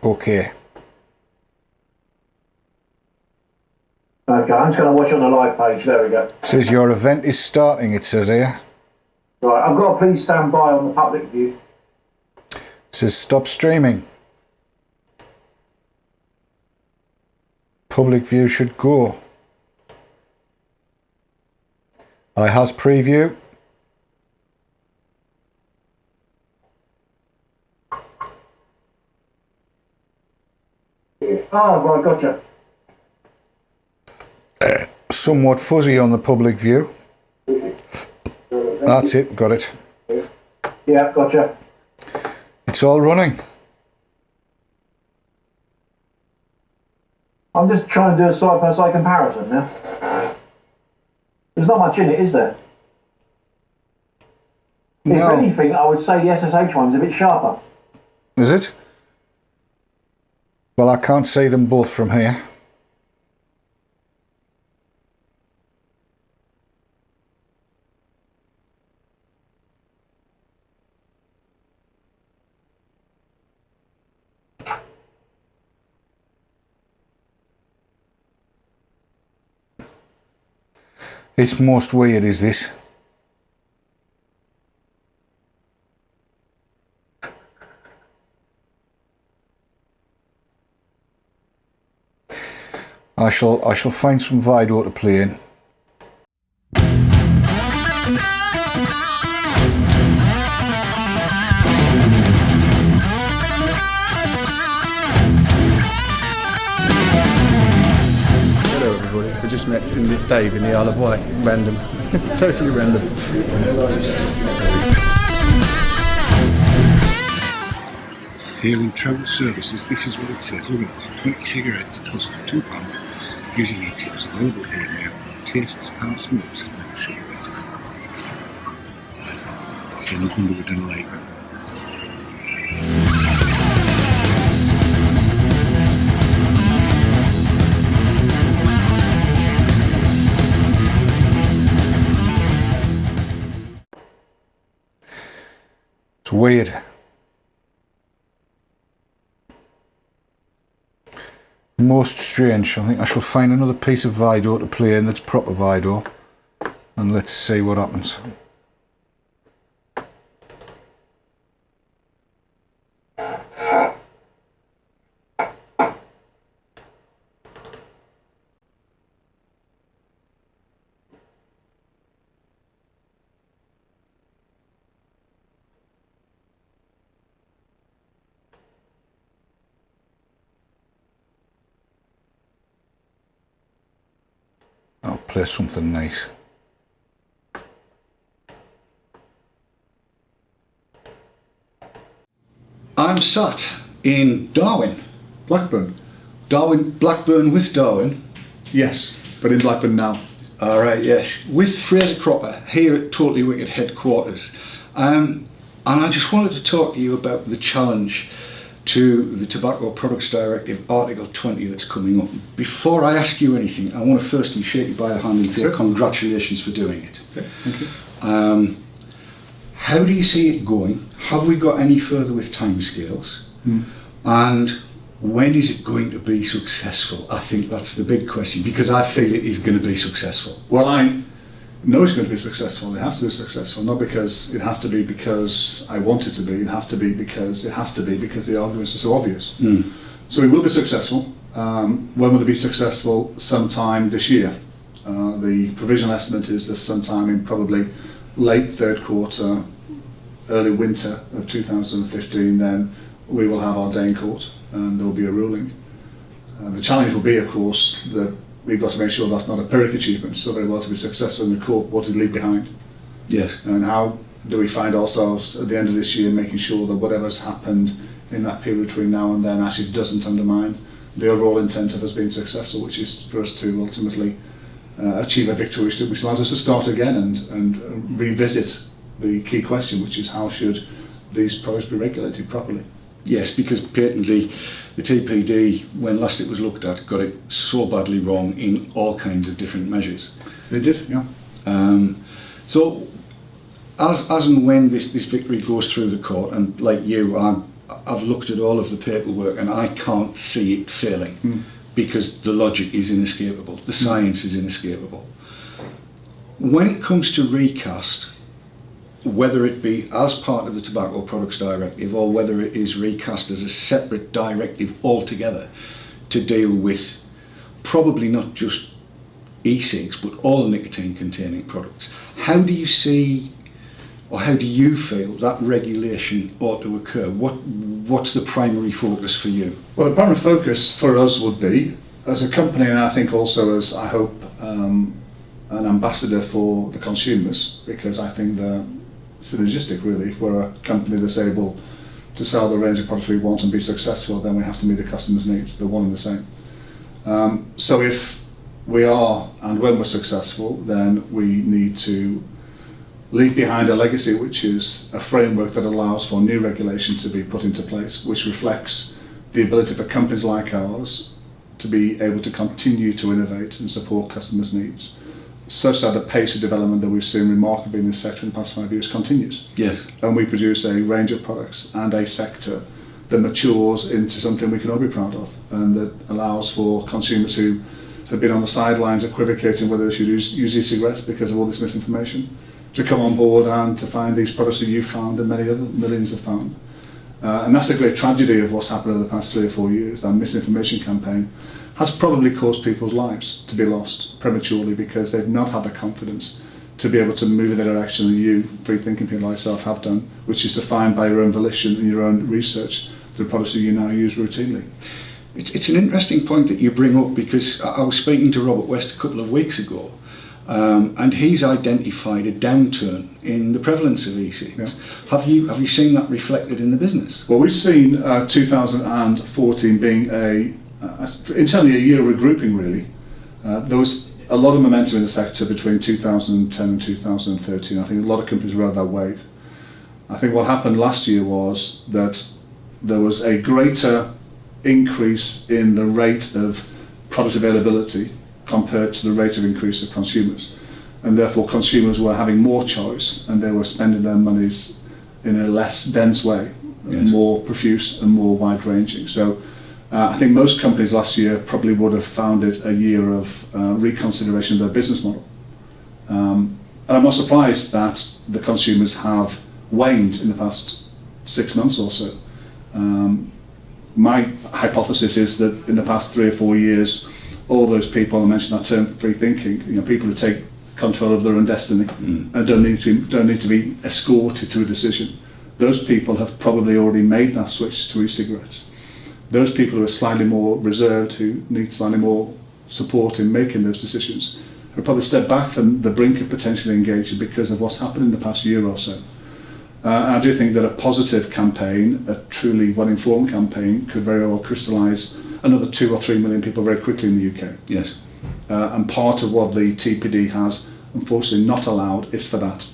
Okay. Okay, I'm just going to watch on the live page. There we go. It says your event is starting, it says here. Right, I've got to please stand by on the public view. It says stop streaming. Public view should go. I has preview. Oh, right, gotcha. Somewhat fuzzy on the public view. That's it, got it. Yeah, gotcha. It's all running. I'm just trying to do a side-by-side comparison now. There's not much in it, is there? If No. anything, I would say the SSH one's a bit sharper. Is it? Well, I can't see them both from here. It's most weird, is this? I shall find some Vido to play in. Hello everybody, we just met Dave in the Isle of Wight, random, totally random. Hailing travel services, this is what it says. Look at it, 20 cigarettes cost £2, using e-cigs available here now, tastes and smokes like a cigarette. So no wonder we didn't like them. It's weird. Most strange. I think I shall find another piece of Vido to play in that's proper Vido, and let's see what happens. I'll play something nice. I'm sat in Darwin. Blackburn? Blackburn with Darwin. Yes, but in Blackburn now. Alright, yes. With Fraser Cropper here at Totally Wicked headquarters. And I just wanted to talk to you about the challenge to the Tobacco Products Directive Article 20 that's coming up. Before I ask you anything, I want to firstly shake you by the hand and say congratulations for doing it. Okay, thank you. How do you see it going? Have we got any further with timescales? And when is it going to be successful? I think that's the big question, because I feel it is going to be successful. Well, I know it's going to be successful. It has to be successful, not because it has to be because I want it to be. It has to be because it has to be because the arguments are so obvious. So it will be successful. When will it be successful? Sometime this year. The provisional estimate is that sometime in probably late third quarter, early winter of 2015, then we will have our day in court and there will be a ruling. The challenge will be, of course, that we've got to make sure that's not a Pyrrhic achievement. So very well to be successful in the court, what did it leave behind? Yes. And how do we find ourselves at the end of this year making sure that whatever's happened in that period between now and then actually doesn't undermine the overall intent of us being successful, which is for us to ultimately achieve a victory which allows us to start again and revisit the key question, which is how should these products be regulated properly? Yes, because patently the TPD, when last it was looked at, got it so badly wrong in all kinds of different measures. They did, yeah. So as and when this victory goes through the court, and like you, I've looked at all of the paperwork and I can't see it failing because the logic is inescapable, the science is inescapable. When it comes to recast, whether it be as part of the Tobacco Products Directive or whether it is recast as a separate directive altogether to deal with probably not just e-cigs but all nicotine containing products, how do you see or how do you feel that regulation ought to occur? What's the primary focus for you? Well, the primary focus for us would be, as a company, and I think also as, I hope, an ambassador for the consumers, because I think they're synergistic really. If we're a company that's able to sell the range of products we want and be successful, then we have to meet the customer's needs. They're one and the same. So if we are, and when we're successful, then we need to leave behind a legacy which is a framework that allows for new regulation to be put into place, which reflects the ability for companies like ours to be able to continue to innovate and support customers' needs, such that the pace of development that we've seen remarkably in this sector in the past 5 years continues. Yes. And we produce a range of products and a sector that matures into something we can all be proud of, and that allows for consumers who have been on the sidelines equivocating whether they should use e-cigarettes because of all this misinformation, to come on board and to find these products that you've found and many other millions have found. And that's a great tragedy of what's happened over the past 3 or 4 years. That misinformation campaign has probably caused people's lives to be lost prematurely because they've not had the confidence to be able to move in the direction that you, free-thinking people like yourself, have done, which is to find by your own volition and your own research the products that you now use routinely. It's an interesting point that you bring up, because I was speaking to Robert West a couple of weeks ago, and he's identified a downturn in the prevalence of e-cigs. Yeah. Have you seen that reflected in the business? Well, we've seen 2014 being internally a year of regrouping really. There was a lot of momentum in the sector between 2010 and 2013. I think a lot of companies rode that wave. I think what happened last year was that there was a greater increase in the rate of product availability compared to the rate of increase of consumers, and therefore consumers were having more choice and they were spending their monies in a less dense way, Yes. more profuse and more wide-ranging. So I think most companies last year probably would have found it a year of reconsideration of their business model. And I'm not surprised that the consumers have waned in the past 6 months or so. My hypothesis is that in the past 3 or 4 years, all those people, I mentioned that term, free thinking, people who take control of their own destiny and don't need to be escorted to a decision. Those people have probably already made that switch to e-cigarettes. Those people who are slightly more reserved, who need slightly more support in making those decisions, have probably stepped back from the brink of potentially engaging because of what's happened in the past year or so. And I do think that a positive campaign, a truly well-informed campaign, could very well crystallise another 2 or 3 million people very quickly in the UK. Yes. And part of what the TPD has unfortunately not allowed is for that.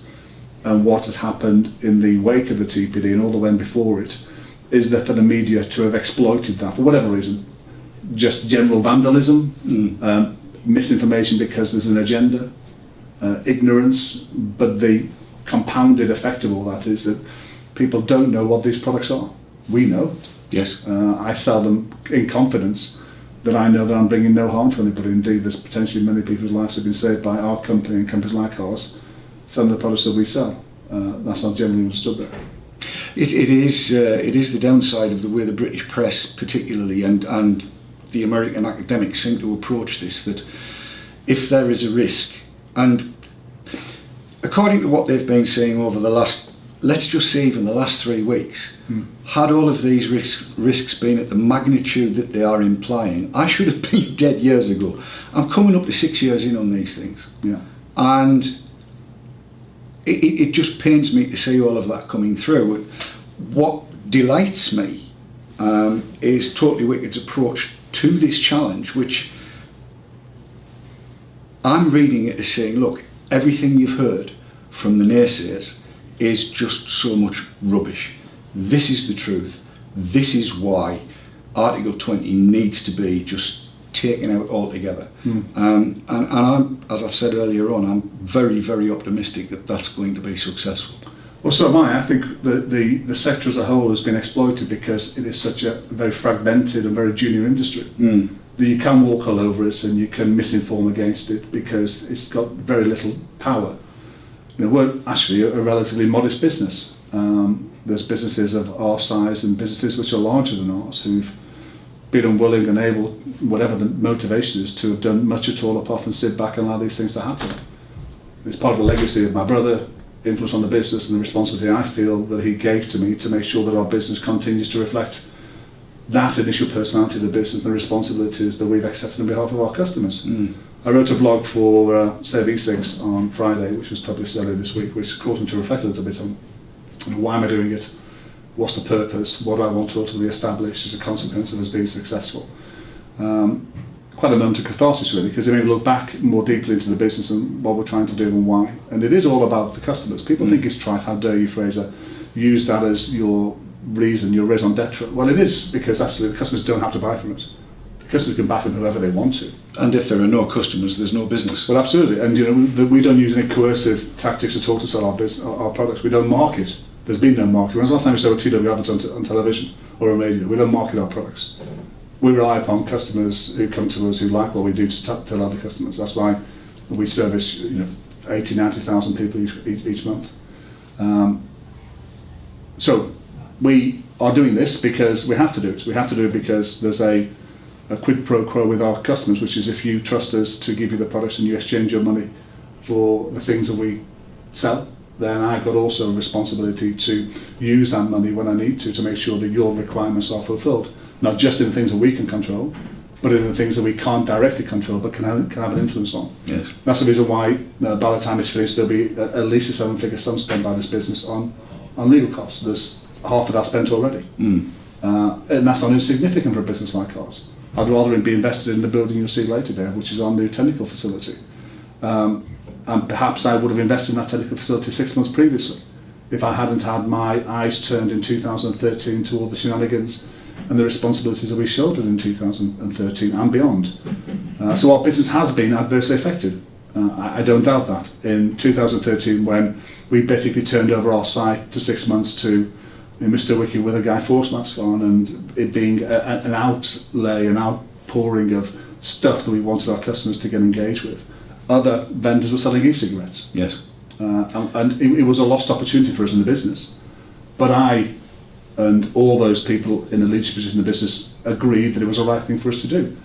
And what has happened in the wake of the TPD and all the way before it is that for the media to have exploited that for whatever reason, just general vandalism, misinformation because there's an agenda, ignorance, but the compounded effect of all that is that people don't know what these products are. We know. Yes. I sell them in confidence that I know that I'm bringing no harm to anybody. Indeed, there's potentially many people's lives have been saved by our company and companies like ours selling the products that we sell. That's not generally understood there. It is the downside of the way the British press particularly and the American academics seem to approach this, that if there is a risk, and according to what they've been saying over the last, let's just say even the last 3 weeks, had all of these risks been at the magnitude that they are implying, I should have been dead years ago. I'm coming up to 6 years in on these things. Yeah. And it just pains me to see all of that coming through. What delights me is Totally Wicked's approach to this challenge, which I'm reading it as saying, look, everything you've heard from the naysayers is just so much rubbish. This is the truth. This is why Article 20 needs to be just taken out altogether. And I'm, as I've said earlier on, I'm very, very optimistic that that's going to be successful. Well, so am I. I think the sector as a whole has been exploited because it is such a very fragmented and very junior industry. That you can walk all over it and you can misinform against it because it's got very little power. We're actually a relatively modest business. There's businesses of our size and businesses which are larger than ours who've been unwilling and able, whatever the motivation is, to have done much at all apart from sit back and allow these things to happen. It's part of the legacy of my brother, influence on the business, and the responsibility I feel that he gave to me to make sure that our business continues to reflect that initial personality of the business and the responsibilities that we've accepted on behalf of our customers. I wrote a blog for Save e-cigs on Friday, which was published earlier this week, which caused me to reflect a little bit on why am I doing it, what's the purpose, what do I want to ultimately establish as a consequence of us being successful. Quite a moment of catharsis really, because it made me look back more deeply into the business and what we're trying to do and why. And it is all about the customers. People think it's trite, how dare you, Fraser, use that as your reason, your raison d'etre. Well, it is, because actually the customers don't have to buy from us. The customers can buy from whoever they want to. And if there are no customers, there's no business. Well, absolutely. And we don't use any coercive tactics at all to sell our products. We don't market. There's been no marketing. When's the last time we saw a TW advert on television or on radio? We don't market our products. We rely upon customers who come to us who like what we do to tell other customers. That's why we service 80, 90,000 people each month. So we are doing this because we have to do it. We have to do it because there's a quid pro quo with our customers, which is if you trust us to give you the products and you exchange your money for the things that we sell, then I've got also a responsibility to use that money when I need to make sure that your requirements are fulfilled. Not just in the things that we can control, but in the things that we can't directly control but can have an influence on. Yes. That's the reason why by the time it's finished there'll be at least a seven-figure sum spent by this business on legal costs. There's half of that spent already. And that's not insignificant for a business like ours. I'd rather it be invested in the building you'll see later there, which is our new technical facility. And perhaps I would have invested in that technical facility 6 months previously if I hadn't had my eyes turned in 2013 to all the shenanigans and the responsibilities that we shouldered in 2013 and beyond. So our business has been adversely affected. I don't doubt that. In 2013, when we basically turned over our site to 6 months to Mr. Wiki with a Guy Fawkes mask on, and it being an outlay, an outpouring of stuff that we wanted our customers to get engaged with. Other vendors were selling e-cigarettes. Yes. And it was a lost opportunity for us in the business. But I and all those people in the leadership position in the business agreed that it was the right thing for us to do.